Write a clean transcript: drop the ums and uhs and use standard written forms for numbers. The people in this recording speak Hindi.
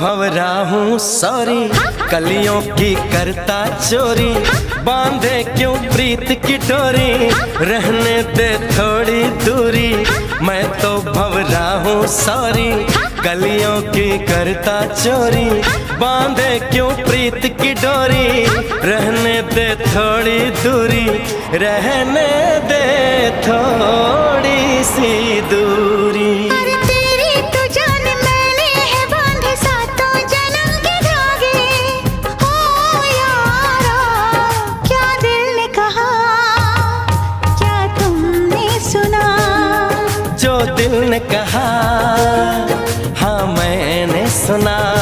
भंवरा हूँ सॉरी, कलियों की करता चोरी, बांधे क्यों प्रीत की डोरी, रहने दे थोड़ी दूरी। मैं तो भंवरा हूँ सॉरी, कलियों की करता चोरी, बांधे क्यों प्रीत की डोरी, रहने दे थोड़ी दूरी, रहने दे थोड़ी सी दूरी। जो दिल ने कहा हाँ मैंने सुना।